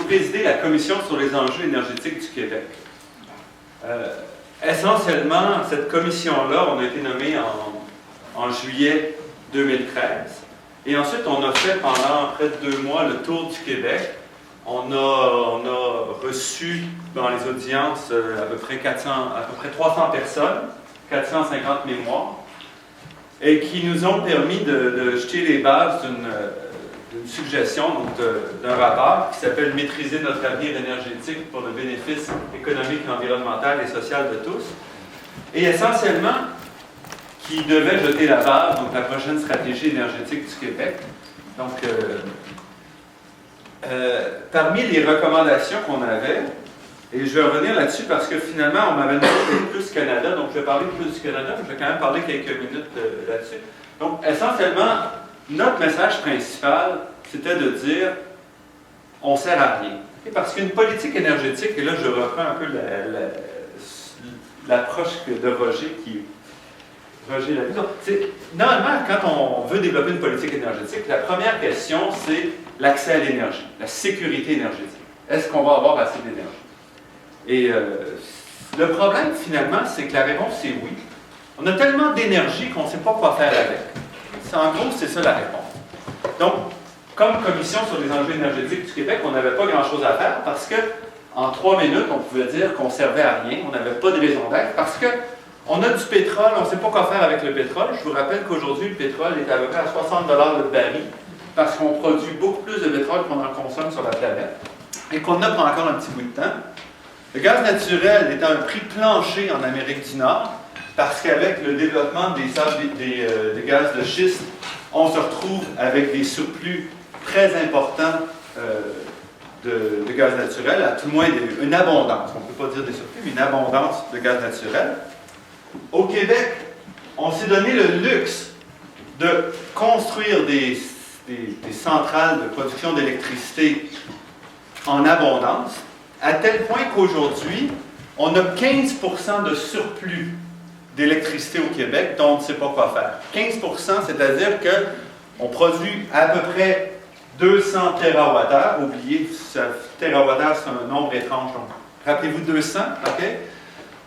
présidez la Commission sur les enjeux énergétiques du Québec. Essentiellement, cette commission-là, on a été nommé en juillet 2013. Et ensuite, on a fait pendant près de 2 mois le tour du Québec. On a reçu dans les audiences à peu près 300 personnes, 450 mémoires, et qui nous ont permis de jeter les bases d'une suggestion, d'un rapport qui s'appelle « Maîtriser notre avenir énergétique pour le bénéfice économique, environnemental et social de tous ». Et essentiellement, qui devait jeter la base, donc la prochaine stratégie énergétique du Québec. Donc, parmi les recommandations qu'on avait, et je vais revenir là-dessus parce que finalement, on m'avait demandé d'être plus Canada, donc je vais parler plus du Canada, mais je vais quand même parler quelques minutes là-dessus. Donc, essentiellement, notre message principal, c'était de dire on ne sert à rien. Okay? Parce qu'une politique énergétique, et là je reprends un peu l'approche de Roger l'a dit. Normalement, quand on veut développer une politique énergétique, la première question, c'est l'accès à l'énergie, la sécurité énergétique. Est-ce qu'on va avoir assez d'énergie? Et le problème, finalement, c'est que la réponse, c'est oui. On a tellement d'énergie qu'on ne sait pas quoi faire avec. En gros, c'est ça la réponse. Donc, comme commission sur les enjeux énergétiques du Québec, on n'avait pas grand-chose à faire parce qu'en 3 minutes, on pouvait dire qu'on ne servait à rien, on n'avait pas de raison d'être parce qu'on a du pétrole, on ne sait pas quoi faire avec le pétrole. Je vous rappelle qu'aujourd'hui, le pétrole est à peu près à 60 $ le baril parce qu'on produit beaucoup plus de pétrole qu'on en consomme sur la planète et qu'on a pour encore un petit bout de temps. Le gaz naturel est à un prix plancher en Amérique du Nord parce qu'avec le développement des gaz de schiste, on se retrouve avec des surplus très importants de gaz naturel, à tout le moins une abondance, on ne peut pas dire des surplus, mais une abondance de gaz naturel. Au Québec, on s'est donné le luxe de construire des centrales de production d'électricité en abondance, à tel point qu'aujourd'hui, on a 15 % de surplus d'électricité au Québec dont on ne sait pas quoi faire. 15 %, c'est-à-dire qu'on produit à peu près 200 TWh. Oubliez, TWh, c'est un nombre étrange. Donc, rappelez-vous 200, OK?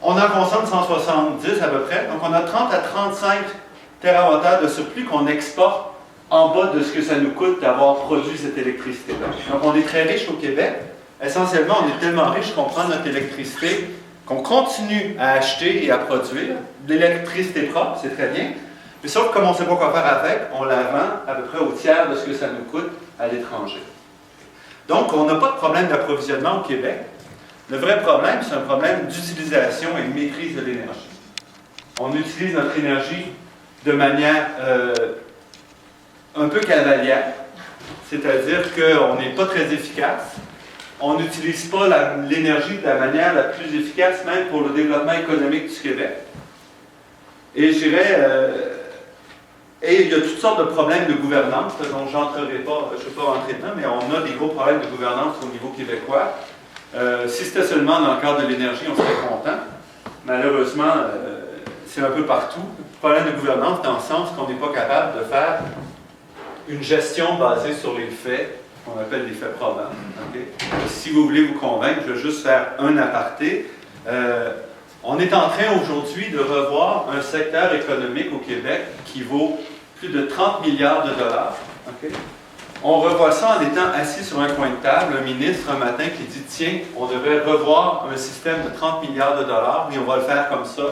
On en consomme 170 à peu près. Donc, on a 30 à 35 TWh de surplus qu'on exporte en bas de ce que ça nous coûte d'avoir produit cette électricité-là. Donc, on est très riche au Québec. Essentiellement, on est tellement riche qu'on prend notre électricité, qu'on continue à acheter et à produire. L'électricité propre, c'est très bien. Mais sauf que comme on ne sait pas quoi faire avec, on la vend à peu près au tiers de ce que ça nous coûte à l'étranger. Donc, on n'a pas de problème d'approvisionnement au Québec. Le vrai problème, c'est un problème d'utilisation et de maîtrise de l'énergie. On utilise notre énergie de manière un peu cavalière, c'est-à-dire qu'on n'est pas très efficace. On n'utilise pas l'énergie de la manière la plus efficace, même pour le développement économique du Québec. Et je dirais, et il y a toutes sortes de problèmes de gouvernance, dont je n'entrerai pas, je ne vais pas rentrer dedans, mais on a des gros problèmes de gouvernance au niveau québécois. Si c'était seulement dans le cadre de l'énergie, on serait content. Malheureusement, c'est un peu partout. Problème de gouvernance dans le sens qu'on n'est pas capable de faire une gestion basée sur les faits, qu'on appelle des faits probants. Okay? Si vous voulez vous convaincre, je vais juste faire un aparté. On est en train aujourd'hui de revoir un secteur économique au Québec qui vaut plus de 30 milliards de dollars. Okay? On revoit ça en étant assis sur un coin de table, un ministre un matin qui dit « Tiens, on devrait revoir un système de 30 milliards de dollars et on va le faire comme ça,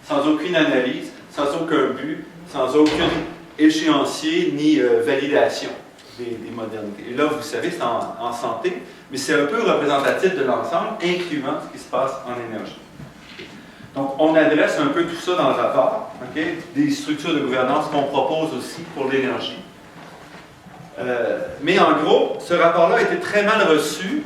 sans aucune analyse, sans aucun but, sans aucun échéancier ni validation des modernités. » Et là, vous savez, c'est en santé, mais c'est un peu représentatif de l'ensemble, incluant ce qui se passe en énergie. Donc, on adresse un peu tout ça dans le rapport, okay? Des structures de gouvernance qu'on propose aussi pour l'énergie. Mais en gros, ce rapport-là a été très mal reçu,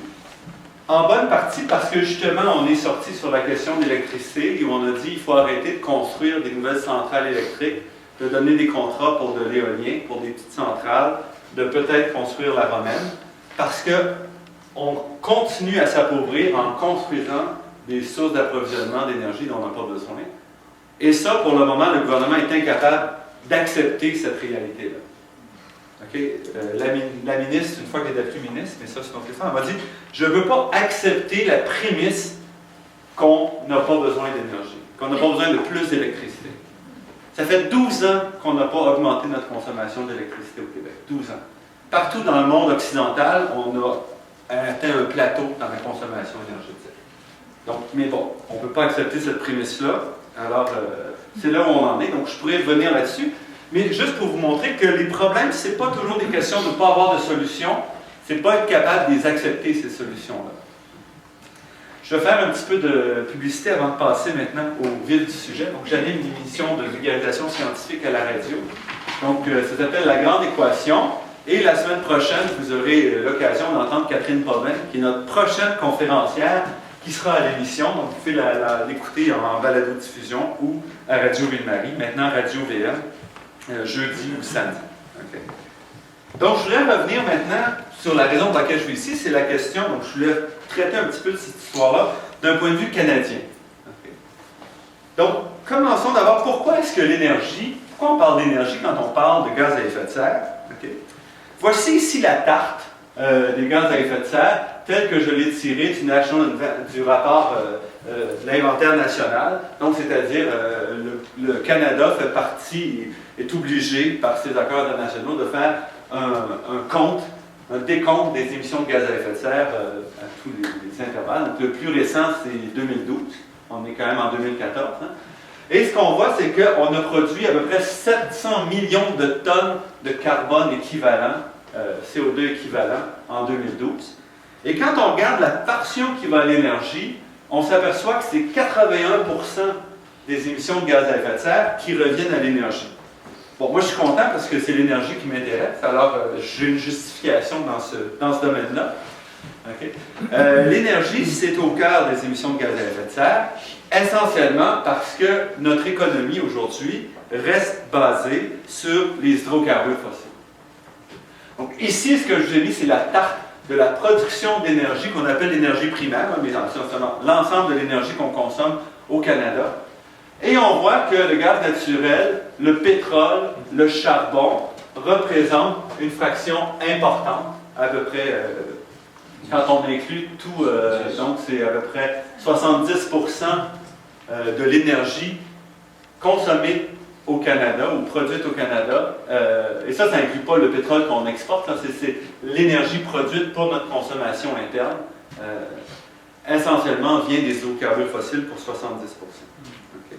en bonne partie parce que justement, on est sorti sur la question de l'électricité et on a dit qu'il faut arrêter de construire des nouvelles centrales électriques, de donner des contrats pour de l'éolien, pour des petites centrales, de peut-être construire la romaine, parce qu'on continue à s'appauvrir en construisant des sources d'approvisionnement d'énergie dont on n'a pas besoin. Et ça, pour le moment, le gouvernement est incapable d'accepter cette réalité-là. Okay? La ministre, une fois qu'elle est devenue ministre, mais ça c'est une autre question, elle m'a dit je ne veux pas accepter la prémisse qu'on n'a pas besoin d'énergie, qu'on n'a pas besoin de plus d'électricité. Ça fait 12 ans qu'on n'a pas augmenté notre consommation d'électricité au Québec. 12 ans. Partout dans le monde occidental, on a atteint un plateau dans la consommation énergétique. Donc, mais bon, on ne peut pas accepter cette prémisse-là. Alors, c'est là où on en est. Donc, je pourrais revenir là-dessus. Mais juste pour vous montrer que les problèmes, ce n'est pas toujours des questions de ne pas avoir de solution. Ce n'est pas être capable de les accepter, ces solutions-là. Je vais faire un petit peu de publicité avant de passer maintenant au vif du sujet. Donc, j'anime une émission de vulgarisation scientifique à la radio. Donc, ça s'appelle La Grande Équation. Et la semaine prochaine, vous aurez l'occasion d'entendre Catherine Pauvin, qui est notre prochaine conférencière, qui sera à l'émission. Donc, vous pouvez l'écouter en balado-diffusion ou à Radio Ville-Marie, maintenant Radio VM, jeudi ou samedi. Okay. Donc, je voudrais revenir maintenant sur la raison pour laquelle je suis ici. C'est la question, donc je voulais traiter un petit peu de cette histoire-là d'un point de vue canadien. Okay. Donc, commençons d'abord. Pourquoi est-ce que l'énergie, pourquoi on parle d'énergie quand on parle de gaz à effet de serre? Okay. Voici ici la tarte des gaz à effet de serre, telle que je l'ai tirée du rapport de l'inventaire national. Donc, c'est-à-dire, le Canada fait partie, est obligé par ses accords internationaux de faire un décompte des émissions de gaz à effet de serre à tous les intervalles. Donc, le plus récent, c'est 2012. On est quand même en 2014. Hein? Et ce qu'on voit, c'est qu'on a produit à peu près 700 millions de tonnes de carbone équivalent, CO2 équivalent, en 2012. Et quand on regarde la portion qui va à l'énergie, on s'aperçoit que c'est 81% des émissions de gaz à effet de serre qui reviennent à l'énergie. Bon, moi je suis content parce que c'est l'énergie qui m'intéresse, alors j'ai une justification dans ce domaine-là. Okay. L'énergie, c'est au cœur des émissions de gaz à effet de serre, essentiellement parce que notre économie aujourd'hui reste basée sur les hydrocarbures fossiles. Donc ici, ce que je vous ai mis, c'est la tarte de la production d'énergie qu'on appelle l'énergie primaire, mais l'ensemble de l'énergie qu'on consomme au Canada. Et on voit que le gaz naturel, le pétrole, le charbon représentent une fraction importante, à peu près, quand on inclut tout, donc c'est à peu près 70% de l'énergie consommée au Canada ou produite au Canada. Et ça n'inclut pas le pétrole qu'on exporte, c'est l'énergie produite pour notre consommation interne. Essentiellement, vient des hydrocarbures fossiles pour 70%. Okay.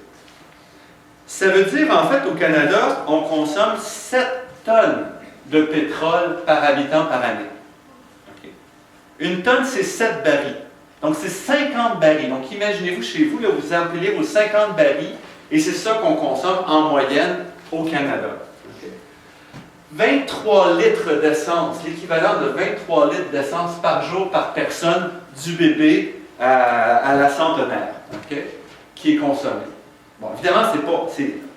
Ça veut dire, en fait, au Canada, on consomme 7 tonnes de pétrole par habitant par année. Okay. Une tonne, c'est 7 barils. Donc, c'est 50 barils. Donc, imaginez-vous chez vous, là, vous empilez vos 50 barils, et c'est ça qu'on consomme en moyenne au Canada. Okay. 23 litres d'essence, l'équivalent de 23 litres d'essence par jour par personne, du bébé à la centenaire, okay, qui est consommé. Bon, évidemment,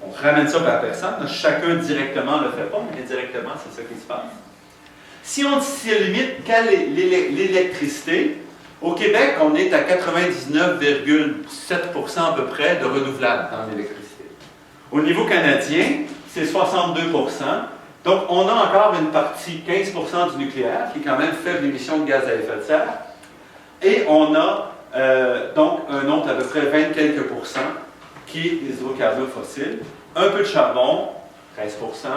on ramène ça par personne, chacun directement ne le fait pas, mais indirectement, c'est ça qui se passe. Si on se limite qu'à l'électricité, au Québec, on est à 99,7% à peu près de renouvelables dans l'électricité. Au niveau canadien, c'est 62%. Donc, on a encore une partie, 15% du nucléaire, qui est quand même faible émission de gaz à effet de serre. Et on a donc un autre à peu près 20 quelques pourcents, qui est des hydrocarbures fossiles. Un peu de charbon, 13%.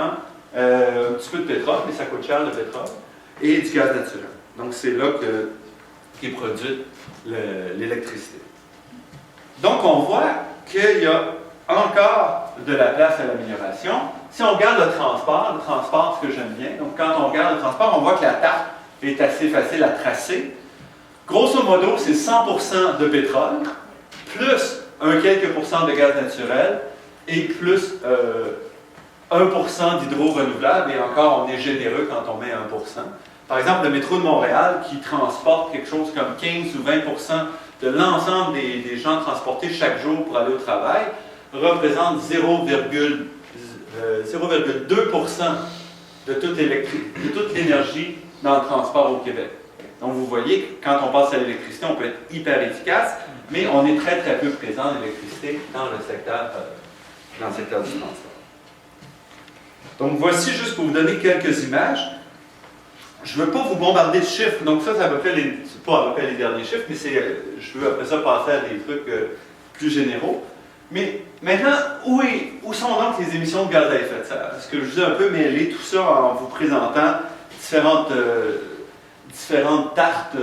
Un petit peu de pétrole, mais ça coûte cher le pétrole. Et du gaz naturel. Donc, c'est là qu'est produite l'électricité. Donc, on voit qu'il y a encore de la place à l'amélioration. Si on regarde le transport, ce que j'aime bien, donc quand on regarde le transport, on voit que la tarte est assez facile à tracer. Grosso modo, c'est 100% de pétrole, plus un quelques pourcents de gaz naturel, et plus 1% d'hydro-renouvelable, et encore, on est généreux quand on met 1%. Par exemple, le métro de Montréal, qui transporte quelque chose comme 15 ou 20% de l'ensemble des gens transportés chaque jour pour aller au travail, représente 0,2% de toute l'énergie dans le transport au Québec. Donc, vous voyez que quand on passe à l'électricité, on peut être hyper efficace, mais on est très, très peu présent en électricité dans le secteur du transport. Donc voici juste pour vous donner quelques images. Je ne veux pas vous bombarder de chiffres, donc ça c'est à peu près pas à peu près les derniers chiffres, mais je veux après ça passer à des trucs plus généraux. Mais maintenant, où sont donc les émissions de gaz à effet de serre? Parce que je vous ai un peu mêlé tout ça en vous présentant différentes tartes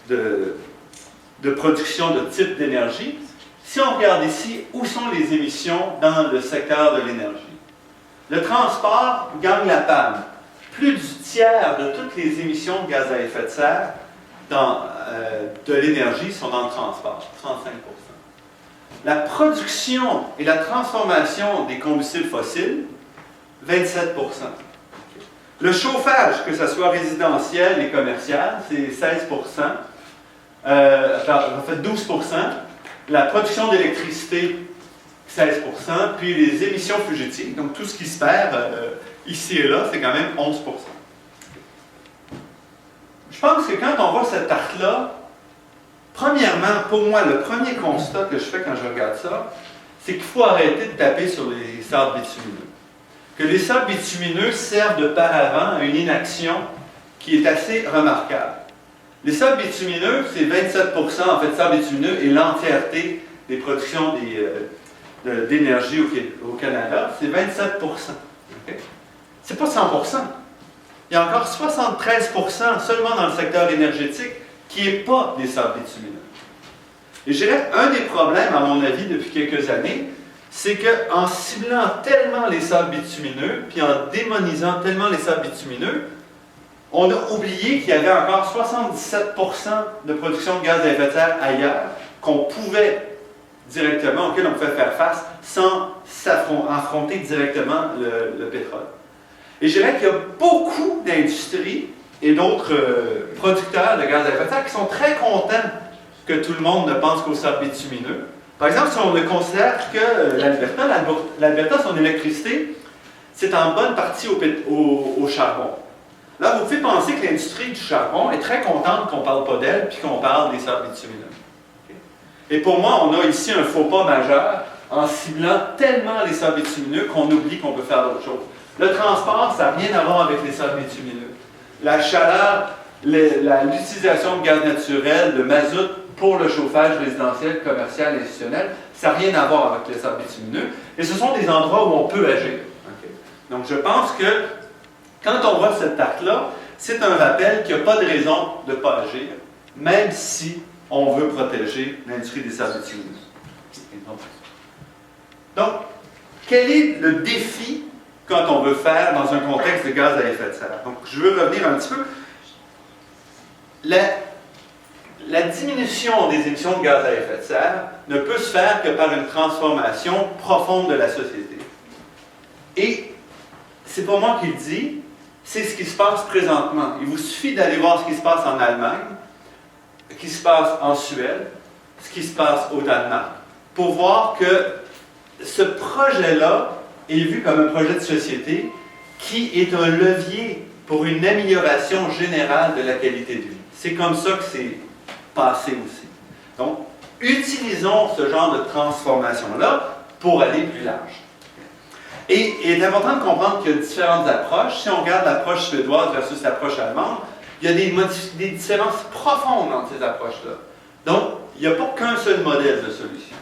de production de type d'énergie. Si on regarde ici, où sont les émissions dans le secteur de l'énergie? Le transport gagne la palme. Plus du tiers de toutes les émissions de gaz à effet de serre de l'énergie sont dans le transport, 35%. La production et la transformation des combustibles fossiles, 27%. Le chauffage, que ce soit résidentiel et commercial, c'est 16%. En fait, 12%. La production d'électricité, 16%. Puis les émissions fugitives, donc tout ce qui se perd ici et là, c'est quand même 11%. Je pense que quand on voit cette tarte-là, premièrement, pour moi, le premier constat que je fais quand je regarde ça, c'est qu'il faut arrêter de taper sur les sables bitumineux. Que les sables bitumineux servent de paravent à une inaction qui est assez remarquable. Les sables bitumineux, c'est 27% en fait de sables bitumineux et l'entièreté des productions d'énergie au Canada, c'est 27%. Okay? C'est pas 100%. Il y a encore 73% seulement dans le secteur énergétique qui n'est pas des sables bitumineux. Et je dirais un des problèmes, à mon avis, depuis quelques années, c'est qu'en ciblant tellement les sables bitumineux, puis en démonisant tellement les sables bitumineux, on a oublié qu'il y avait encore 77% de production de gaz à effet de serre ailleurs qu'on pouvait directement, auquel on pouvait faire face sans affronter directement le pétrole. Et je dirais qu'il y a beaucoup d'industries et d'autres producteurs de gaz à effet de serre qui sont très contents que tout le monde ne pense qu'aux sables bitumineux. Par exemple, si on ne considère que l'Alberta, son électricité, c'est en bonne partie au charbon. Là, vous pouvez penser que l'industrie du charbon est très contente qu'on ne parle pas d'elle puis qu'on parle des sables bitumineux. Okay? Et pour moi, on a ici un faux pas majeur en ciblant tellement les sables bitumineux qu'on oublie qu'on peut faire d'autres choses. Le transport, ça n'a rien à voir avec les sables bitumineux. La chaleur, l'utilisation de gaz naturel, de mazout pour le chauffage résidentiel, commercial, institutionnel, ça n'a rien à voir avec les sables bitumineux. Et ce sont des endroits où on peut agir. Okay? Donc, je pense que quand on voit cette tarte-là, c'est un rappel qu'il n'y a pas de raison de ne pas agir, même si on veut protéger l'industrie des sables bitumineux. Donc, quel est le défi quand on veut faire dans un contexte de gaz à effet de serre? Donc, je veux revenir un petit peu. La diminution des émissions de gaz à effet de serre ne peut se faire que par une transformation profonde de la société. Et c'est pas moi qui le dis, c'est ce qui se passe présentement. Il vous suffit d'aller voir ce qui se passe en Allemagne, ce qui se passe en Suède, ce qui se passe au Danemark, pour voir que ce projet-là est vu comme un projet de société qui est un levier pour une amélioration générale de la qualité de vie. C'est comme ça que c'est passé aussi. Donc, utilisons ce genre de transformation-là pour aller plus large. Et il est important de comprendre qu'il y a différentes approches. Si on regarde l'approche suédoise versus l'approche allemande, il y a des différences profondes entre ces approches-là. Donc, il n'y a pas qu'un seul modèle de solution.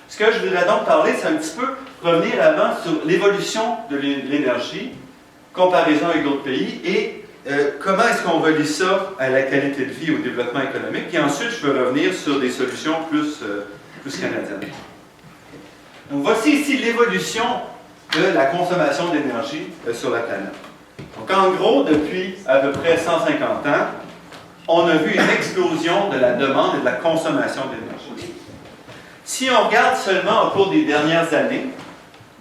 Ce que je voudrais donc parler, c'est un petit peu revenir avant sur l'évolution de l'énergie, comparaison avec d'autres pays, et comment est-ce qu'on relie ça à la qualité de vie, au développement économique. Et ensuite, je veux revenir sur des solutions plus canadiennes. Donc, voici ici l'évolution de la consommation d'énergie sur la planète. Donc, en gros, depuis à peu près 150 ans, on a vu une explosion de la demande et de la consommation d'énergie. Si on regarde seulement au cours des dernières années,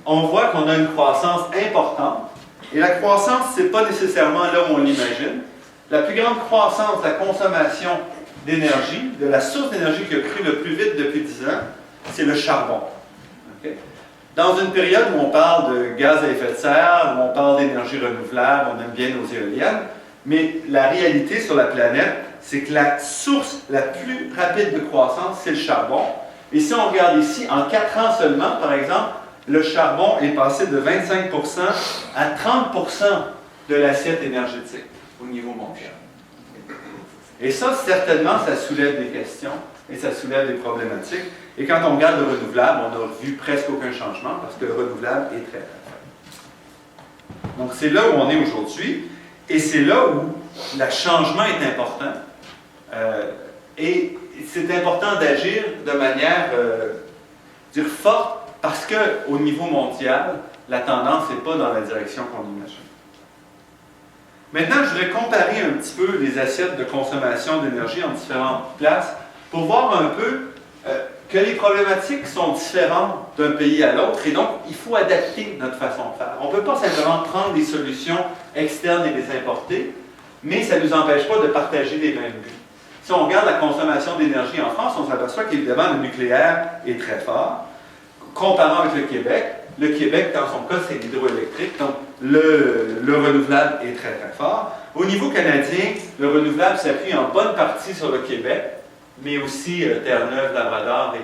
on voit qu'on a une croissance importante. Et la croissance, ce n'est pas nécessairement là où on l'imagine. La plus grande croissance de la consommation d'énergie, de la source d'énergie qui a cru le plus vite depuis 10 ans, c'est le charbon. Okay? Dans une période où on parle de gaz à effet de serre, où on parle d'énergie renouvelable, on aime bien nos éoliennes, mais la réalité sur la planète, c'est que la source la plus rapide de croissance, c'est le charbon. Et si on regarde ici, en 4 ans seulement, par exemple, le charbon est passé de 25% à 30% de l'assiette énergétique au niveau mondial. Et ça, certainement, ça soulève des questions et ça soulève des problématiques. Et quand on regarde le renouvelable, on n'a vu presque aucun changement parce que le renouvelable est très faible. Donc, c'est là où on est aujourd'hui et c'est là où le changement est important. Et c'est important d'agir de manière forte parce qu'au niveau mondial, la tendance n'est pas dans la direction qu'on imagine. Maintenant, je voudrais comparer un petit peu les assiettes de consommation d'énergie en différentes places pour voir un peu que les problématiques sont différentes d'un pays à l'autre et donc il faut adapter notre façon de faire. On ne peut pas simplement prendre des solutions externes et les importer, mais ça ne nous empêche pas de partager les mêmes buts. Si on regarde la consommation d'énergie en France, on s'aperçoit qu'évidemment le nucléaire est très fort. Comparant avec le Québec, dans son cas, c'est l'hydroélectrique, donc le renouvelable est très très fort. Au niveau canadien, le renouvelable s'appuie en bonne partie sur le Québec, mais aussi Terre-Neuve, Labrador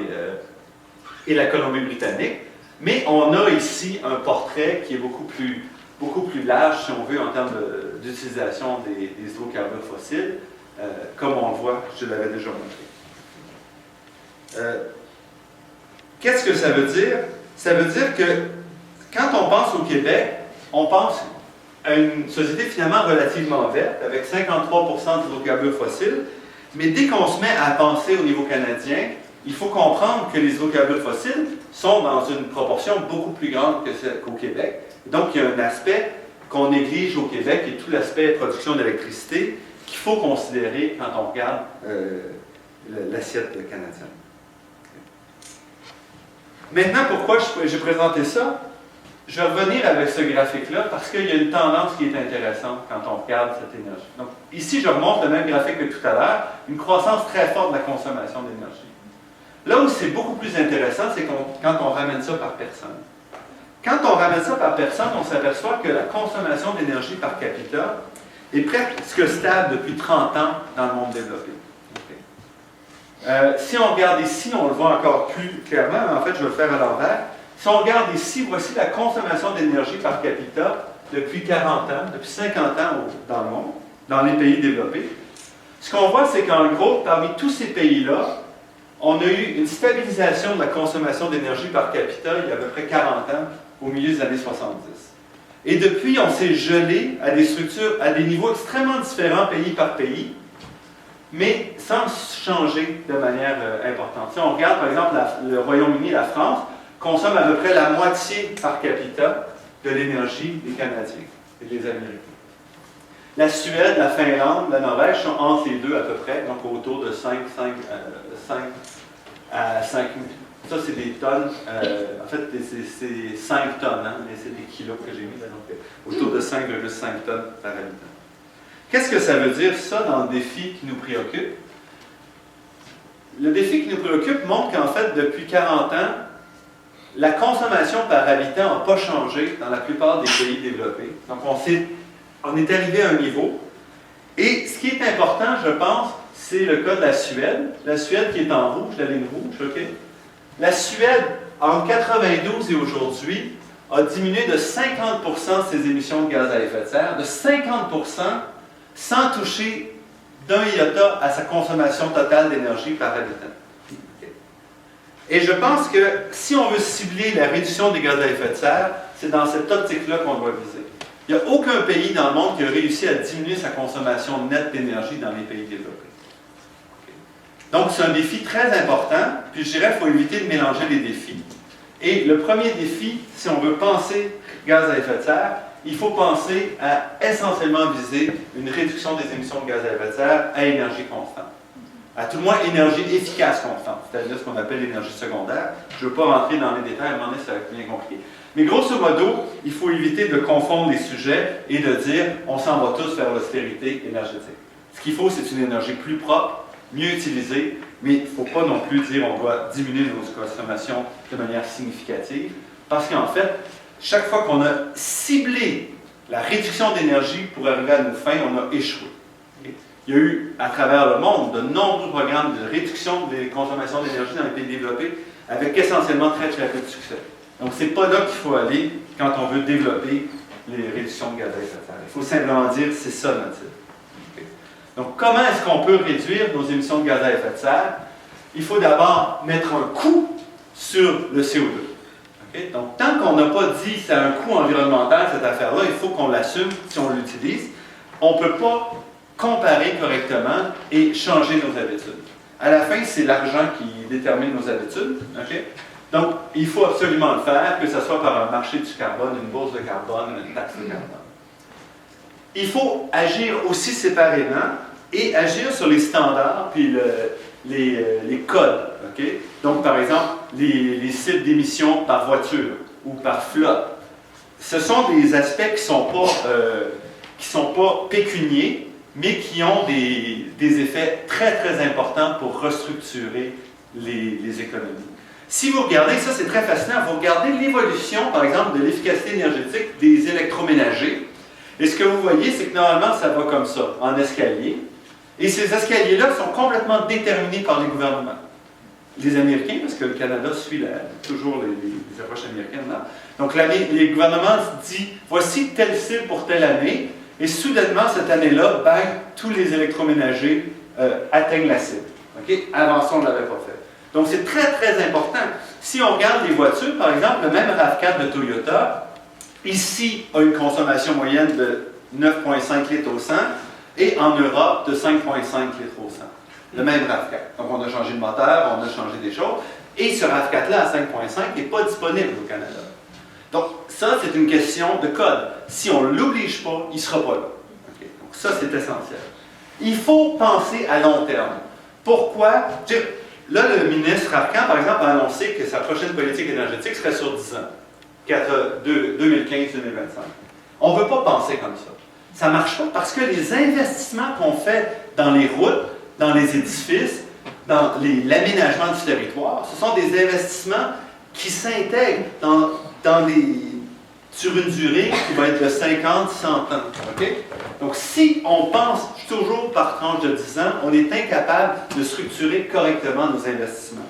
et la Colombie-Britannique. Mais on a ici un portrait qui est beaucoup plus large, si on veut, en termes d'utilisation des hydrocarbures fossiles, comme on le voit, je l'avais déjà montré. Qu'est-ce que ça veut dire? Ça veut dire que quand on pense au Québec, on pense à une société finalement relativement verte, avec 53% d'hydrocarbures fossiles, mais dès qu'on se met à penser au niveau canadien, il faut comprendre que les hydrocarbures fossiles sont dans une proportion beaucoup plus grande que celle qu'au Québec. Donc, il y a un aspect qu'on néglige au Québec et tout l'aspect production d'électricité qu'il faut considérer quand on regarde l'assiette canadienne. Maintenant, pourquoi j'ai présenté ça? Je vais revenir avec ce graphique-là parce qu'il y a une tendance qui est intéressante quand on regarde cette énergie. Donc, ici, je remonte le même graphique que tout à l'heure, une croissance très forte de la consommation d'énergie. Là où c'est beaucoup plus intéressant, c'est quand on ramène ça par personne. Quand on ramène ça par personne, on s'aperçoit que la consommation d'énergie par capita est presque stable depuis 30 ans dans le monde développé. Si on regarde ici, on le voit encore plus clairement, mais en fait, je vais le faire à l'envers. Si on regarde ici, voici la consommation d'énergie par capita depuis 40 ans, depuis 50 ans dans le monde, dans les pays développés. Ce qu'on voit, c'est qu'en gros, parmi tous ces pays-là, on a eu une stabilisation de la consommation d'énergie par capita il y a à peu près 40 ans, au milieu des années 70. Et depuis, on s'est gelé à des structures, à des niveaux extrêmement différents, pays par pays, mais sans changer de manière importante. Si on regarde, par exemple, le Royaume-Uni et la France, consomment à peu près la moitié par capita de l'énergie des Canadiens et des Américains. La Suède, la Finlande, la Norvège sont entre les deux à peu près, donc autour de 5 à 5 000. Ça, c'est des tonnes. En fait, c'est 5 tonnes, hein, mais c'est des kilos que j'ai mis là, donc autour de 5,5 tonnes par habitant. Qu'est-ce que ça veut dire, ça, dans le défi qui nous préoccupe? Le défi qui nous préoccupe montre qu'en fait, depuis 40 ans, la consommation par habitant n'a pas changé dans la plupart des pays développés. Donc, on est arrivé à un niveau. Et ce qui est important, je pense, c'est le cas de la Suède. La Suède qui est en rouge, la ligne rouge, OK? La Suède, en 1992 et aujourd'hui, a diminué de 50% ses émissions de gaz à effet de serre, de 50% sans toucher d'un iota à sa consommation totale d'énergie par habitant. Et je pense que si on veut cibler la réduction des gaz à effet de serre, c'est dans cette optique-là qu'on doit viser. Il n'y a aucun pays dans le monde qui a réussi à diminuer sa consommation nette d'énergie dans les pays développés. Donc, c'est un défi très important, puis je dirais qu'il faut éviter de mélanger les défis. Et le premier défi, si on veut penser gaz à effet de serre, il faut penser à essentiellement viser une réduction des émissions de gaz à effet de serre à énergie constante. À tout le moins, énergie efficace constante, c'est-à-dire ce qu'on appelle l'énergie secondaire. Je ne veux pas rentrer dans les détails, à un moment donné, ça va être bien compliqué. Mais grosso modo, il faut éviter de confondre les sujets et de dire on s'en va tous vers l'austérité énergétique. Ce qu'il faut, c'est une énergie plus propre, mieux utilisée, mais il ne faut pas non plus dire on doit diminuer nos consommations de manière significative, parce qu'en fait, chaque fois qu'on a ciblé la réduction d'énergie pour arriver à notre fin, on a échoué. Il y a eu, à travers le monde, de nombreux programmes de réduction des consommations d'énergie dans les pays développés, avec essentiellement très très peu de succès. Donc, ce n'est pas là qu'il faut aller quand on veut développer les réductions de gaz à effet de serre. Il faut simplement dire c'est ça notre cible. Okay. Donc, comment est-ce qu'on peut réduire nos émissions de gaz à effet de serre? Il faut d'abord mettre un coût sur le CO2. Okay? Donc, tant qu'on n'a pas dit c'est un coût environnemental, cette affaire-là, il faut qu'on l'assume si on l'utilise. On ne peut pas comparer correctement et changer nos habitudes. À la fin, c'est l'argent qui détermine nos habitudes. Okay? Donc, il faut absolument le faire, que ce soit par un marché du carbone, une bourse de carbone, une taxe de carbone. Il faut agir aussi séparément et agir sur les standards puis les codes. Okay? Donc, par exemple, les cibles d'émissions par voiture ou par flotte. Ce sont des aspects qui ne sont pas pécuniers, mais qui ont des effets très, très importants pour restructurer les économies. Si vous regardez, ça c'est très fascinant, vous regardez l'évolution, par exemple, de l'efficacité énergétique des électroménagers, et ce que vous voyez, c'est que normalement, ça va comme ça, en escalier, et ces escaliers-là sont complètement déterminés par les gouvernements. Les Américains, parce que le Canada suit toujours les approches américaines, là. Donc les gouvernements disent, voici telle cible pour telle année, et soudainement, cette année-là, bang, tous les électroménagers atteignent la cible. Okay? Avant ça, on ne l'avait pas fait. Donc, c'est très, très important. Si on regarde les voitures, par exemple, le même RAV4 de Toyota, ici, a une consommation moyenne de 9,5 litres au 100 et en Europe, de 5,5 litres au 100. Le même RAV4. Donc, on a changé de moteur, on a changé des choses. Et ce RAV4-là, à 5,5, n'est pas disponible au Canada. Donc, ça, c'est une question de code. Si on ne l'oblige pas, il ne sera pas là. Okay? Donc, ça, c'est essentiel. Il faut penser à long terme. Pourquoi? Là, le ministre Arcan, par exemple, a annoncé que sa prochaine politique énergétique serait sur 10 ans, 2015-2025. On ne veut pas penser comme ça. Ça ne marche pas parce que les investissements qu'on fait dans les routes, dans les édifices, dans l'aménagement du territoire, ce sont des investissements qui s'intègrent sur une durée qui va être de 50, 100 ans. Okay? Donc, si on pense toujours par tranche de 10 ans, on est incapable de structurer correctement nos investissements.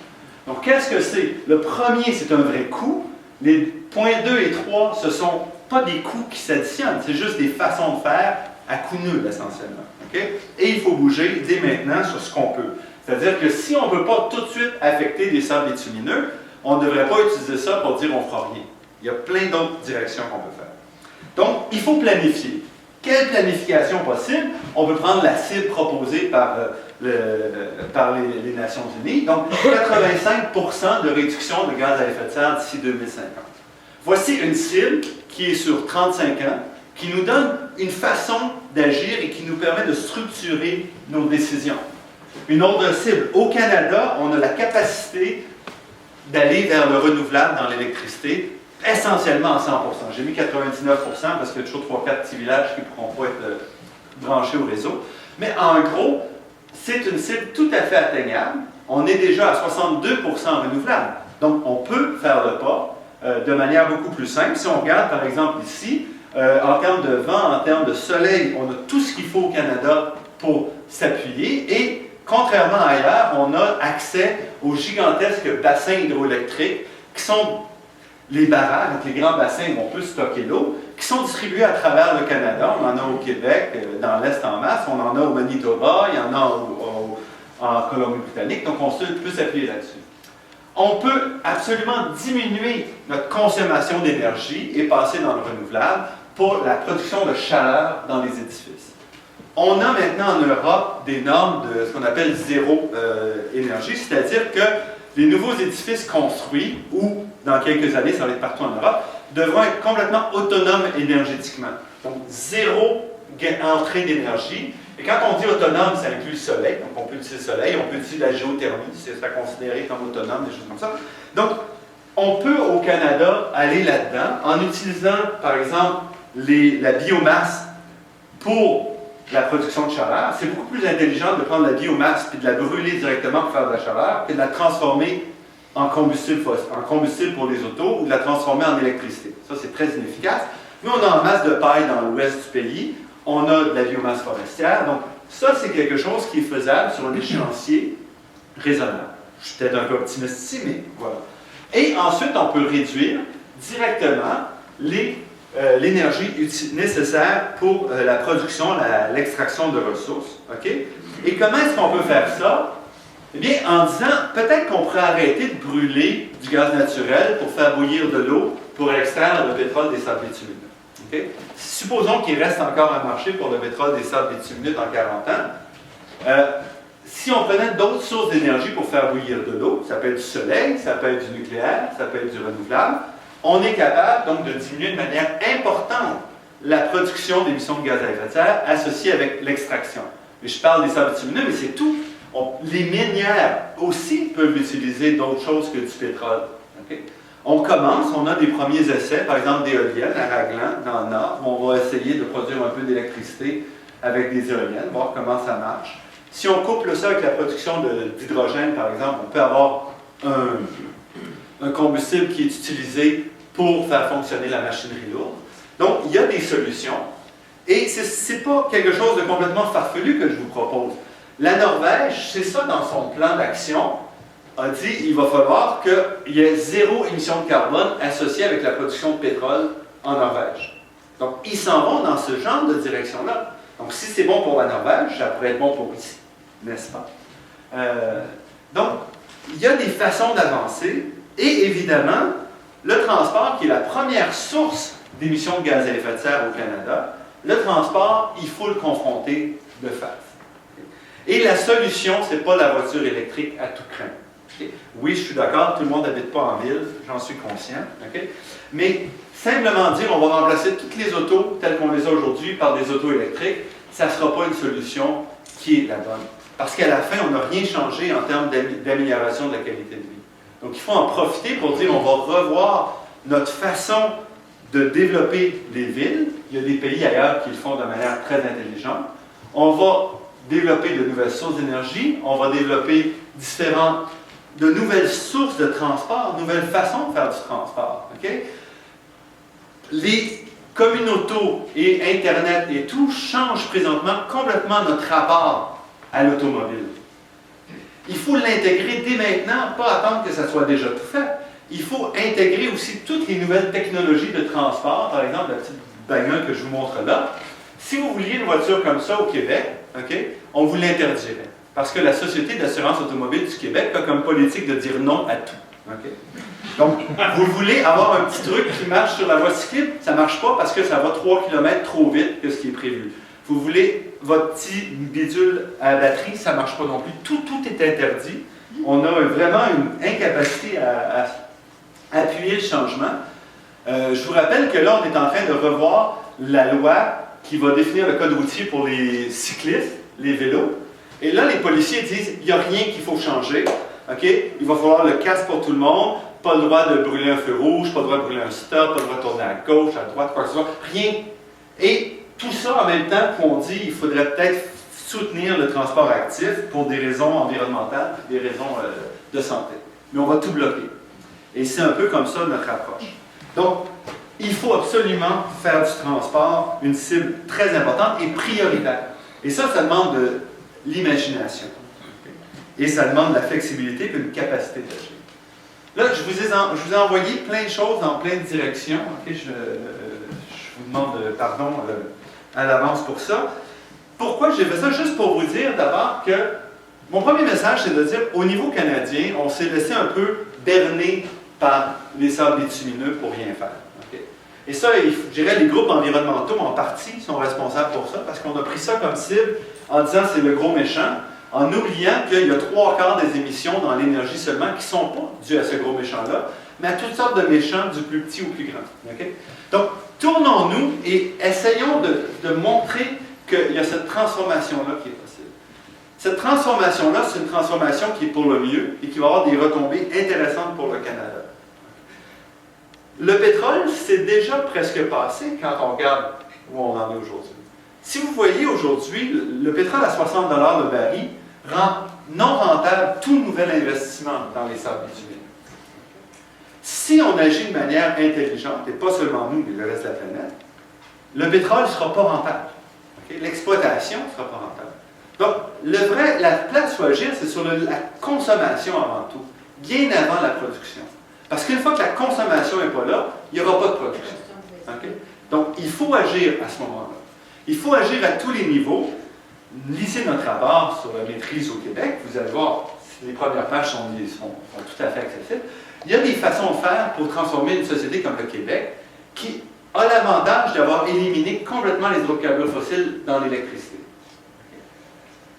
Donc, qu'est-ce que c'est? Le premier, c'est un vrai coût. Les points 2 et 3, ce ne sont pas des coûts qui s'additionnent, c'est juste des façons de faire à coût nul, essentiellement. Okay? Et il faut bouger dès maintenant sur ce qu'on peut. C'est-à-dire que si on ne peut pas tout de suite affecter des sables bitumineux, on ne devrait pas utiliser ça pour dire on ne fera rien. Il y a plein d'autres directions qu'on peut faire. Donc, il faut planifier. Quelle planification possible? On peut prendre la cible proposée par les Nations Unies, donc 85% de réduction de gaz à effet de serre d'ici 2050. Voici une cible qui est sur 35 ans, qui nous donne une façon d'agir et qui nous permet de structurer nos décisions. Une autre cible, au Canada, on a la capacité d'aller vers le renouvelable dans l'électricité, essentiellement à 100%. J'ai mis 99% parce qu'il y a toujours 3-4 petits villages qui ne pourront pas être branchés au réseau. Mais en gros, c'est une cible tout à fait atteignable. On est déjà à 62% renouvelable. Donc, on peut faire le pas de manière beaucoup plus simple. Si on regarde, par exemple, ici, en termes de vent, en termes de soleil, on a tout ce qu'il faut au Canada pour s'appuyer. Et, contrairement à ailleurs, on a accès aux gigantesques bassins hydroélectriques qui sont les barrages, donc les grands bassins où on peut stocker l'eau, qui sont distribués à travers le Canada. On en a au Québec, dans l'Est en masse, on en a au Manitoba, il y en a en Colombie-Britannique, donc on peut s'appuyer là-dessus. On peut absolument diminuer notre consommation d'énergie et passer dans le renouvelable pour la production de chaleur dans les édifices. On a maintenant en Europe des normes de ce qu'on appelle zéro énergie, c'est-à-dire que les nouveaux édifices construits, ou dans quelques années, ça va être partout en Europe, devront être complètement autonomes énergétiquement. Donc, zéro entrée d'énergie. Et quand on dit autonome, ça inclut le soleil. Donc, on peut utiliser le soleil, on peut utiliser la géothermie, c'est considéré comme autonome, des choses comme ça. Donc, on peut au Canada aller là-dedans en utilisant, par exemple, la biomasse pour la production de chaleur. C'est beaucoup plus intelligent de prendre la biomasse et de la brûler directement pour faire de la chaleur que de la transformer en combustible pour les autos ou de la transformer en électricité. Ça, c'est très inefficace. Nous, on a en masse de paille dans l'ouest du pays. On a de la biomasse forestière. Donc, ça, c'est quelque chose qui est faisable sur un échéancier raisonnable. Je suis peut-être un peu optimiste ici, mais voilà. Et ensuite, on peut réduire directement l'énergie nécessaire pour la production, l'extraction de ressources. Okay? Et comment est-ce qu'on peut faire ça? Eh bien, en disant, peut-être qu'on pourrait arrêter de brûler du gaz naturel pour faire bouillir de l'eau pour extraire le pétrole des sables bitumineux. Okay? Supposons qu'il reste encore un marché pour le pétrole des sables bitumineux dans 40 ans. Si on prenait d'autres sources d'énergie pour faire bouillir de l'eau, ça peut être du soleil, ça peut être du nucléaire, ça peut être du renouvelable, on est capable donc de diminuer de manière importante la production d'émissions de gaz à effet de serre associée avec l'extraction. Et je parle des sables bitumineux, mais c'est tout. Les minières aussi peuvent utiliser d'autres choses que du pétrole. Okay? On commence, on a des premiers essais, par exemple d'éoliennes à Raglan, dans le Nord, où on va essayer de produire un peu d'électricité avec des éoliennes, voir comment ça marche. Si on couple ça avec la production d'hydrogène, par exemple, on peut avoir un combustible qui est utilisé pour faire fonctionner la machinerie lourde. Donc, il y a des solutions. Et ce n'est pas quelque chose de complètement farfelu que je vous propose. La Norvège, c'est ça dans son plan d'action, a dit qu'il va falloir qu'il y ait zéro émission de carbone associée avec la production de pétrole en Norvège. Donc, ils s'en vont dans ce genre de direction-là. Donc, si c'est bon pour la Norvège, ça pourrait être bon pour ici, n'est-ce pas? Donc, il y a des façons d'avancer, et évidemment, le transport, qui est la première source d'émissions de gaz à effet de serre au Canada, le transport, il faut le confronter de face. Et la solution, ce n'est pas la voiture électrique à tout craint. Okay? Oui, je suis d'accord, tout le monde n'habite pas en ville, j'en suis conscient. Okay? Mais simplement dire on va remplacer toutes les autos telles qu'on les a aujourd'hui par des autos électriques, ça ne sera pas une solution qui est la bonne. Parce qu'à la fin, on n'a rien changé en termes d'amélioration de la qualité de vie. Donc il faut en profiter pour dire on va revoir notre façon de développer les villes. Il y a des pays ailleurs qui le font de manière très intelligente. On va développer de nouvelles sources d'énergie, on va développer de nouvelles sources de transport, de nouvelles façons de faire du transport. Okay? Les communautés et Internet et tout changent présentement complètement notre rapport à l'automobile. Il faut l'intégrer dès maintenant, pas attendre que ça soit déjà tout fait. Il faut intégrer aussi toutes les nouvelles technologies de transport, par exemple la petite bagnole que je vous montre là. Si vous vouliez une voiture comme ça au Québec, okay, on vous l'interdirait. Parce que la Société d'assurance automobile du Québec a comme politique de dire non à tout. Okay? Donc, vous voulez avoir un petit truc qui marche sur la voie cyclable, ça ne marche pas parce que ça va 3 km trop vite que ce qui est prévu. Vous voulez votre petit bidule à batterie, ça ne marche pas non plus. Tout est interdit. On a vraiment une incapacité à appuyer le changement. Je vous rappelle que là, on est en train de revoir la loi qui va définir le code routier pour les cyclistes, les vélos. Et là, les policiers disent, il n'y a rien qu'il faut changer. Okay? Il va falloir le casque pour tout le monde, pas le droit de brûler un feu rouge, pas le droit de brûler un stop, pas le droit de tourner à gauche, à droite, quoi que ce soit. Rien. Et tout ça, en même temps qu'on dit, il faudrait peut-être soutenir le transport actif pour des raisons environnementales, des raisons de santé. Mais on va tout bloquer. Et c'est un peu comme ça notre approche. Donc, il faut absolument faire du transport une cible très importante et prioritaire. Et ça demande de l'imagination. Et ça demande de la flexibilité et une capacité d'agir. Là, je vous ai envoyé plein de choses dans plein de directions. Okay? Je vous demande pardon à l'avance pour ça. Pourquoi j'ai fait ça? Juste pour vous dire d'abord que mon premier message, c'est de dire, au niveau canadien, on s'est laissé un peu berner par les sables bitumineux pour rien faire. Okay? Et ça, je dirais, les groupes environnementaux, en partie, sont responsables pour ça, parce qu'on a pris ça comme cible en disant c'est le gros méchant, en oubliant qu'il y a 3/4 des émissions dans l'énergie seulement qui ne sont pas dues à ce gros méchant-là, mais à toutes sortes de méchants, du plus petit au plus grand. Okay? Donc, tournons-nous et essayons de montrer qu'il y a cette transformation-là qui est possible. Cette transformation-là, c'est une transformation qui est pour le mieux et qui va avoir des retombées intéressantes pour le Canada. Le pétrole, c'est déjà presque passé quand on regarde où on en est aujourd'hui. Si vous voyez aujourd'hui, le pétrole à 60 $ le baril rend non rentable tout nouvel investissement dans les sables bitumineux. Si on agit de manière intelligente, et pas seulement nous, mais le reste de la planète, le pétrole ne sera pas rentable. Okay? L'exploitation ne sera pas rentable. Donc, la place où agir, c'est sur la consommation avant tout, bien avant la production. Parce qu'une fois que la consommation n'est pas là, il n'y aura pas de production. Okay? Donc, il faut agir à ce moment-là. Il faut agir à tous les niveaux. Lisez notre rapport sur la maîtrise au Québec. Vous allez voir, les premières pages sont tout à fait accessibles. Il y a des façons de faire pour transformer une société comme le Québec qui a l'avantage d'avoir éliminé complètement les hydrocarbures fossiles dans l'électricité.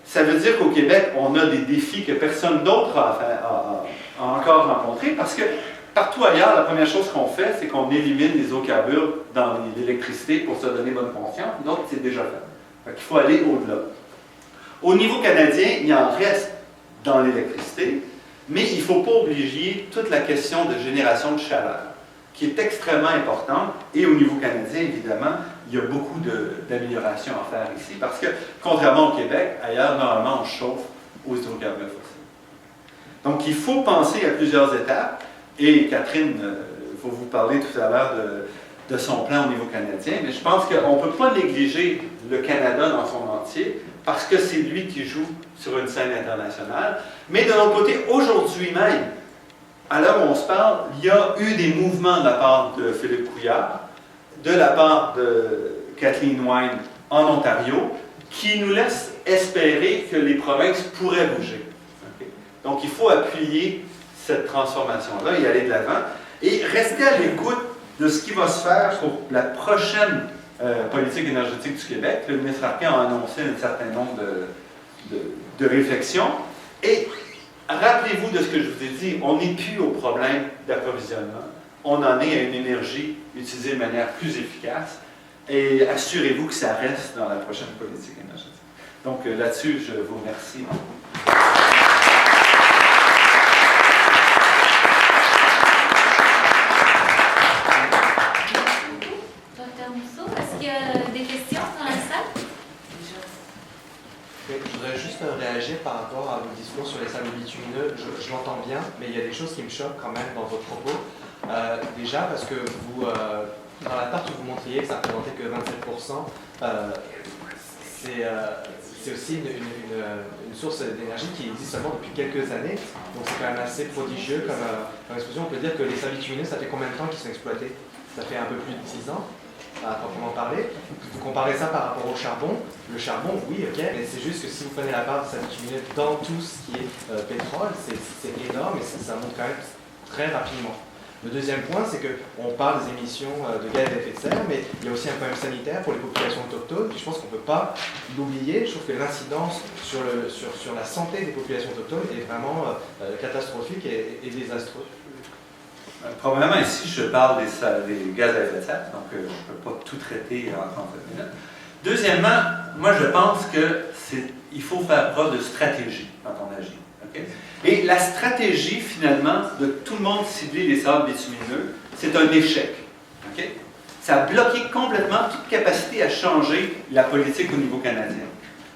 Ça veut dire qu'au Québec, on a des défis que personne d'autre a encore rencontrés parce que partout ailleurs, la première chose qu'on fait, c'est qu'on élimine les hydrocarbures dans l'électricité pour se donner bonne conscience. Donc, c'est déjà fait. Il faut aller au-delà. Au niveau canadien, il en reste dans l'électricité, mais il ne faut pas oublier toute la question de génération de chaleur, qui est extrêmement importante. Et au niveau canadien, évidemment, il y a beaucoup d'améliorations à faire ici, parce que, contrairement au Québec, ailleurs, normalement, on chauffe aux hydrocarbures fossiles. Donc, il faut penser à plusieurs étapes. Et Catherine va vous parler tout à l'heure de son plan au niveau canadien, mais je pense qu'on ne peut pas négliger le Canada dans son entier, parce que c'est lui qui joue sur une scène internationale. Mais de l'autre côté, aujourd'hui même, à l'heure où on se parle, il y a eu des mouvements de la part de Philippe Couillard, de la part de Kathleen Wynne en Ontario, qui nous laissent espérer que les provinces pourraient bouger. Okay? Donc, il faut appuyer cette transformation-là et aller de l'avant. Et rester à l'écoute de ce qui va se faire pour la prochaine politique énergétique du Québec. Le ministre Arcan a annoncé un certain nombre de réflexions. Et rappelez-vous de ce que je vous ai dit, on n'est plus au problème d'approvisionnement. On en est à une énergie utilisée de manière plus efficace. Et assurez-vous que ça reste dans la prochaine politique énergétique. Donc là-dessus, je vous remercie. Je voudrais juste réagir par rapport à vos discours sur les sables bitumineux. Je l'entends bien, mais il y a des choses qui me choquent quand même dans vos propos. Déjà parce que vous, dans la tarte où vous montriez que ça représentait que 27%, c'est aussi une source d'énergie qui existe seulement depuis quelques années. Donc c'est quand même assez prodigieux comme expression. On peut dire que les sables bitumineux, ça fait combien de temps qu'ils sont exploités? Ça fait un peu plus de 6 ans. À proprement parler. Vous comparez ça par rapport au charbon. Le charbon, oui, ok, mais c'est juste que si vous prenez la part de sa bitumineux dans tout ce qui est pétrole, c'est énorme et ça monte quand même très rapidement. Le deuxième point, c'est qu'on parle des émissions de gaz à effet de serre, mais il y a aussi un problème sanitaire pour les populations autochtones. Je pense qu'on ne peut pas l'oublier. Je trouve que l'incidence sur la santé des populations autochtones est vraiment catastrophique et désastreuse. Probablement ici, je parle des gaz à effet de serre, donc je ne peux pas tout traiter en 30 minutes. Deuxièmement, moi je pense qu'il faut faire preuve de stratégie quand on agit. Okay? Et la stratégie, finalement, de tout le monde cibler les sables bitumineux, c'est un échec. Okay? Ça a bloqué complètement toute capacité à changer la politique au niveau canadien.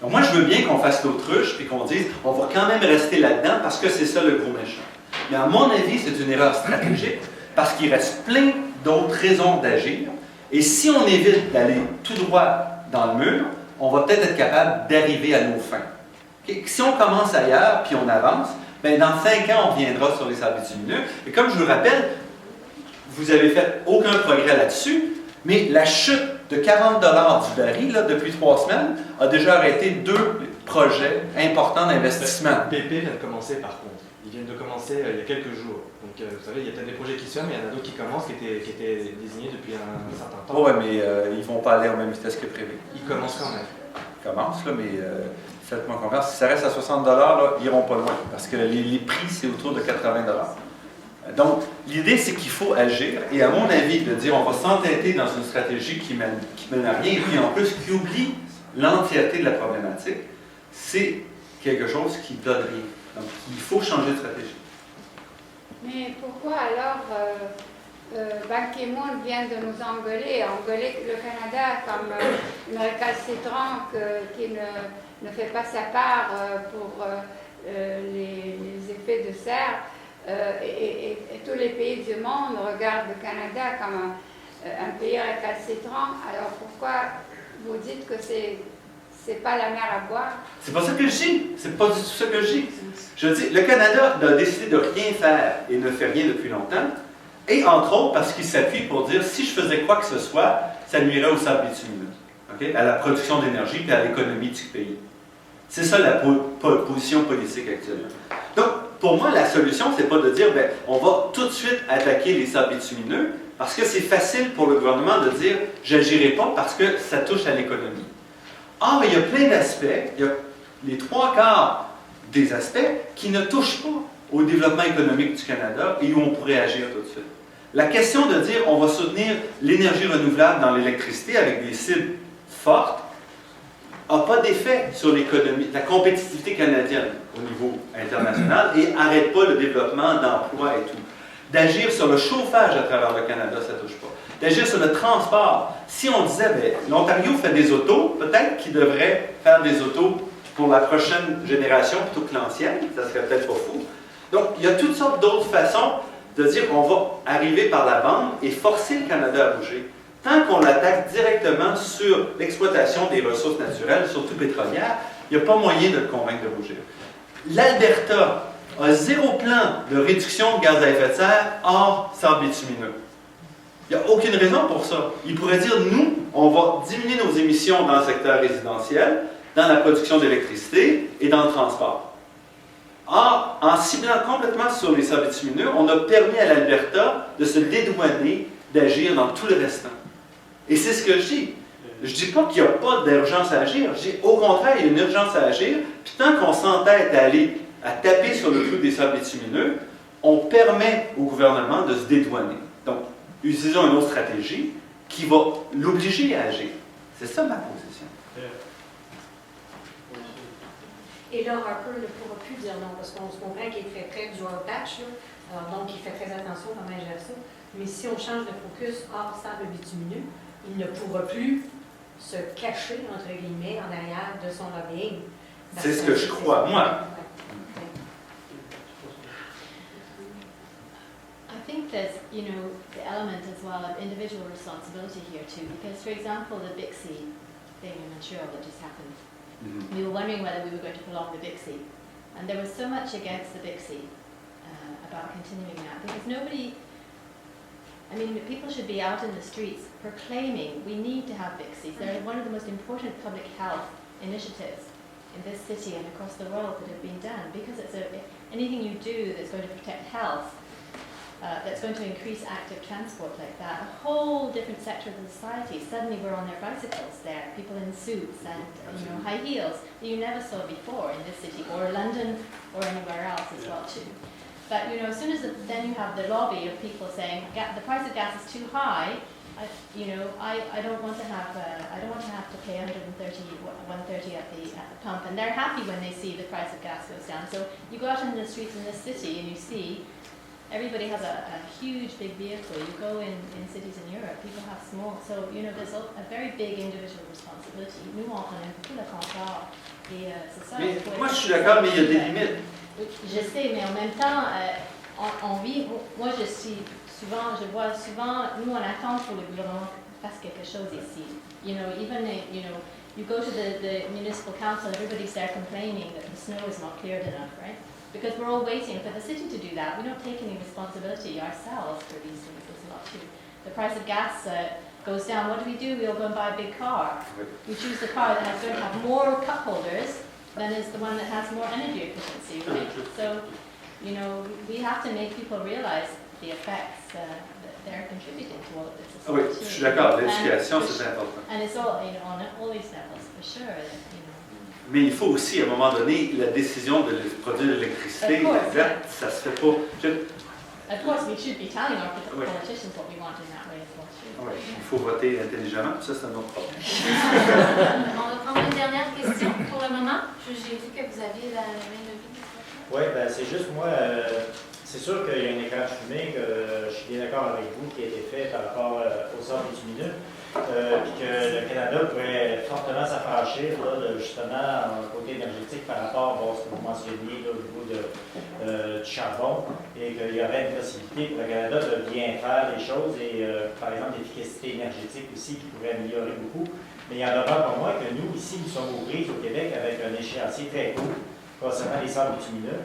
Donc moi, je veux bien qu'on fasse l'autruche et qu'on dise on va quand même rester là-dedans parce que c'est ça le gros méchant. Mais à mon avis, c'est une erreur stratégique parce qu'il reste plein d'autres raisons d'agir. Et si on évite d'aller tout droit dans le mur, on va peut-être être capable d'arriver à nos fins. Okay? Si on commence ailleurs puis on avance, bien, dans 5 ans, on reviendra sur les sables bitumineux. Et comme je vous le rappelle, vous n'avez fait aucun progrès là-dessus, mais la chute de 40 $ du baril là, depuis 3 semaines a déjà arrêté 2 projets importants d'investissement. PP vient de commencer par contre. Ils viennent de commencer il y a quelques jours. Donc vous savez, il y a peut-être des projets qui se ferment, mais il y en a d'autres qui commencent, qui étaient désignés depuis un certain temps. Oui, mais ils ne vont pas aller en même vitesse que prévu. Ils commencent quand même. Ils commencent, là, mais faites-moi confiance. Si ça reste à 60 $, là, ils n'iront pas loin, parce que les prix, c'est autour de 80 $. Donc, l'idée, c'est qu'il faut agir, et à mon avis, de dire on va s'entêter dans une stratégie qui mène à rien, et puis en plus qui oublie l'entièreté de la problématique, c'est quelque chose qui donne rien. Donc, il faut changer de stratégie. Mais pourquoi alors Ban Ki-moon vient de nous engueuler le Canada comme une récalcitrant qui ne fait pas sa part pour les effets de serre et tous les pays du monde regardent le Canada comme un pays récalcitrant. Alors pourquoi vous dites que c'est c'est pas la mer à boire. C'est pas ça que je dis. C'est pas du tout ça que je dis. Je dis, le Canada a décidé de rien faire et ne fait rien depuis longtemps. Et entre autres, parce qu'il s'appuie pour dire, si je faisais quoi que ce soit, ça nuirait au sable bitumineux, okay? À la production d'énergie et à l'économie du pays. C'est ça la position politique actuellement. Donc, pour moi, la solution, c'est pas de dire, ben, on va tout de suite attaquer les sables bitumineux, parce que c'est facile pour le gouvernement de dire, j'agirai pas parce que ça touche à l'économie. Or, il y a plein d'aspects, il y a les 3/4 des aspects qui ne touchent pas au développement économique du Canada et où on pourrait agir tout de suite. La question de dire on va soutenir l'énergie renouvelable dans l'électricité avec des cibles fortes n'a pas d'effet sur l'économie, la compétitivité canadienne au niveau international et n'arrête pas le développement d'emplois et tout. D'agir sur le chauffage à travers le Canada, ça ne touche pas. D'agir sur le transport. Si on disait, ben, l'Ontario fait des autos, peut-être qu'il devrait faire des autos pour la prochaine génération plutôt que l'ancienne, ça serait peut-être pas fou. Donc, il y a toutes sortes d'autres façons de dire qu'on va arriver par la bande et forcer le Canada à bouger. Tant qu'on l'attaque directement sur l'exploitation des ressources naturelles, surtout pétrolières, il n'y a pas moyen de le convaincre de bouger. L'Alberta a 0 plan de réduction de gaz à effet de serre hors sable bitumineux. Il n'y a aucune raison pour ça. Il pourrait dire, nous, on va diminuer nos émissions dans le secteur résidentiel, dans la production d'électricité et dans le transport. Or, en ciblant complètement sur les sables bitumineux, on a permis à l'Alberta de se dédouaner d'agir dans tout le restant. Et c'est ce que je dis. Je ne dis pas qu'il n'y a pas d'urgence à agir. Je dis au contraire, il y a une urgence à agir. Puis tant qu'on s'entête à aller à taper sur le clou des sables bitumineux, on permet au gouvernement de se dédouaner. Donc, utilisons une autre stratégie qui va l'obliger à agir. C'est ça ma position. Et là, Harper ne pourra plus dire non, parce qu'on se comprend qu'il est très près du oil patch, là. Alors, donc il fait très attention comment il gère ça. Mais si on change de focus hors sable bitumineux, il ne pourra plus se cacher, entre guillemets, en arrière de son lobbying. C'est ce que je crois, moi. I think there's, you know, the element as well of individual responsibility here too, because for example, the Bixie thing in Montreal that just happened, we were wondering whether we were going to prolong the Bixie, and there was so much against the Bixie about continuing that, because nobody, I mean, people should be out in the streets proclaiming we need to have Bixies. They're one of the most important public health initiatives in this city and across the world that have been done, because it's anything you do that's going to protect health, that's going to increase active transport like that, a whole different sector of the society, suddenly we're on their bicycles there, people in suits and high heels that you never saw before in this city, or London, or anywhere else as well too. But as soon as then you have the lobby of people saying the price of gas is too high, I don't want to have to pay 130 at the pump, and they're happy when they see the price of gas goes down. So you go out into the streets in this city and you see everybody has a huge big vehicle. You go in cities in Europe, people have small. So there's a very big individual responsibility. Nous on aime beaucoup le confort et c'est ça. Mais moi je suis d'accord, mais il y a des limites. Je sais, mais en même temps, on vit. Moi je vois souvent, nous on attend pour le gouvernement fasse quelque chose ici. You go to the municipal council, everybody's there complaining that the snow is not cleared enough, right? Because we're all waiting for the city to do that. We don't take any responsibility ourselves for these things. There's a lot too. The price of gas goes down. What do? We all go and buy a big car. We choose the car that is going to have more cup holders than is the one that has more energy efficiency, right? So, we have to make people realize the effects that they're contributing to all of this. Ah oui, je suis d'accord. L'éducation, c'est important. And it's all, on all these levels, for sure. Mais il faut aussi, à un moment donné, la décision de produire de l'électricité verte, ça se fait pas. Of course, we should be telling our politicians what we want in that way as well. Oui, il faut voter intelligemment, ça c'est un autre problème. On va prendre une dernière question pour le moment. J'ai vu que vous aviez la main levée. Oui, ben c'est juste moi, c'est sûr qu'il y a un écran de fumée, que je suis bien d'accord avec vous, qui a été fait par rapport au sable bitumineux, puis que le Canada pourrait fortement s'affranchir justement en côté énergétique par rapport à ce que vous mentionniez là, au niveau de du charbon et qu'il y aurait une possibilité pour le Canada de bien faire les choses et, par exemple, l'efficacité énergétique aussi qui pourrait améliorer beaucoup. Mais il y en aura pour moi que nous, ici, nous sommes aux prises au Québec avec un échéancier très court concernant les sables bitumineux.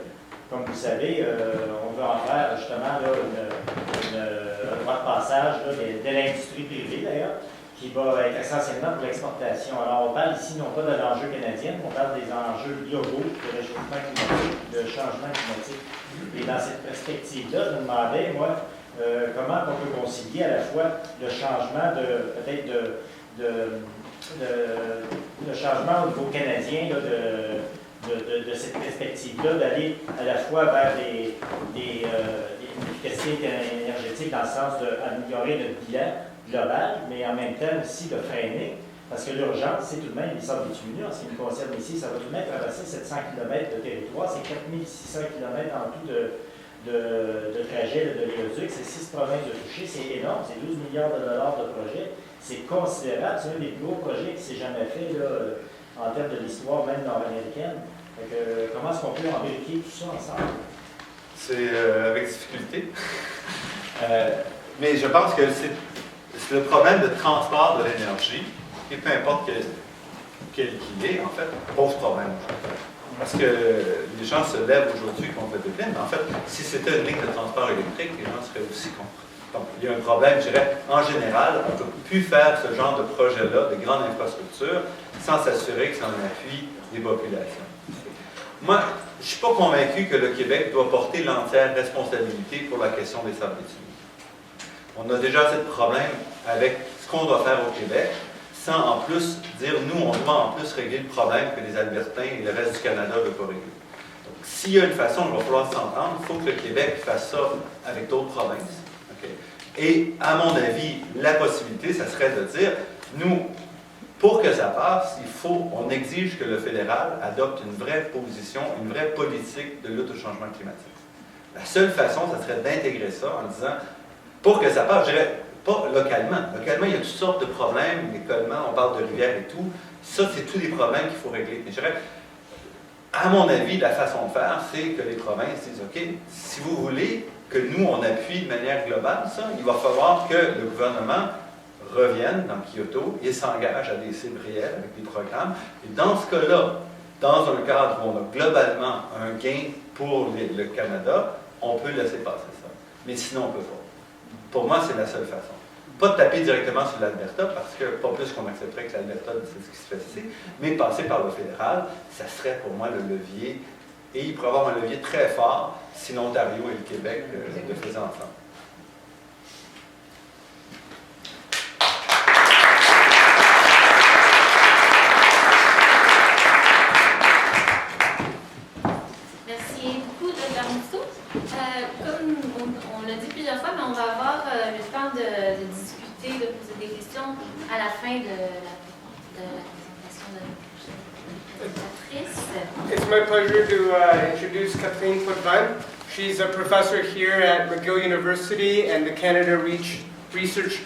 Comme vous savez, on veut en faire justement là, un droit de passage là, de l'industrie privée d'ailleurs, qui va être essentiellement pour l'exportation. Alors, on parle ici non pas de l'enjeu canadien, on parle des enjeux globaux de réchauffement climatique, de changement climatique. Et dans cette perspective-là, je me demandais, moi, comment on peut concilier à la fois le changement peut-être le changement au niveau canadien là, de cette perspective-là, d'aller à la fois vers une efficacité énergétique dans le sens d'améliorer notre bilan global, mais en même temps aussi de freiner, parce que l'urgence, c'est tout de même les sables bitumineux. En ce qui nous concerne ici, ça va tout de même traverser 700 km de territoire, c'est 4600 km en tout de trajet de l'éoduc, c'est 6 provinces de toucher, c'est énorme, c'est 12 milliards de dollars de projet, c'est considérable, c'est un des plus gros projets qui s'est jamais fait là, en termes de l'histoire même nord-américaine. Comment est-ce qu'on peut en vérifier tout ça ensemble? C'est avec difficulté. Mais je pense que c'est le problème de transport de l'énergie, et peu importe quel qu'il est, en fait, pose problème. Parce que les gens se lèvent aujourd'hui contre le déclin, mais en fait, si c'était une ligne de transport électrique, les gens seraient aussi contre. Donc, il y a un problème, je dirais, en général, on ne peut plus faire ce genre de projet-là, de grandes infrastructures, sans s'assurer que c'est en appui des populations. Moi, je ne suis pas convaincu que le Québec doit porter l'entière responsabilité pour la question des sables bitumineux. On a déjà assez de problèmes avec ce qu'on doit faire au Québec, sans en plus dire, nous, on doit en plus régler le problème que les Albertains et le reste du Canada ne veulent pas régler. Donc, s'il y a une façon, il va falloir s'entendre, il faut que le Québec fasse ça avec d'autres provinces. Okay? Et, à mon avis, la possibilité, ça serait de dire, nous, pour que ça passe, on exige que le fédéral adopte une vraie position, une vraie politique de lutte au changement climatique. La seule façon, ça serait d'intégrer ça en disant, pour que ça passe, je dirais, pas localement. Localement, il y a toutes sortes de problèmes, l'écolement, on parle de rivières et tout. Ça, c'est tous des problèmes qu'il faut régler. Mais je dirais, à mon avis, la façon de faire, c'est que les provinces disent, OK, si vous voulez que nous, on appuie de manière globale ça, il va falloir que le gouvernement revienne dans Kyoto et s'engage à des cibles réelles avec des programmes. Et dans ce cas-là, dans un cadre où on a globalement un gain pour le Canada, on peut laisser passer ça. Mais sinon, on ne peut pas. Pour moi, c'est la seule façon. Pas de taper directement sur l'Alberta, parce que pas plus qu'on accepterait que l'Alberta, c'est ce qui se fait ici, mais passer par le fédéral, ça serait pour moi le levier, et il pourrait y avoir un levier très fort si l'Ontario et le Québec le faisaient ensemble. Merci beaucoup, Dr. Mousseau. Comme on l'a dit plusieurs fois, mais on va avoir le temps de discuter, de poser des questions à la fin de la présentation de la présentatrice. It's my pleasure to introduce Kathleen Potvin. She's a professor here at McGill University and the Canada Research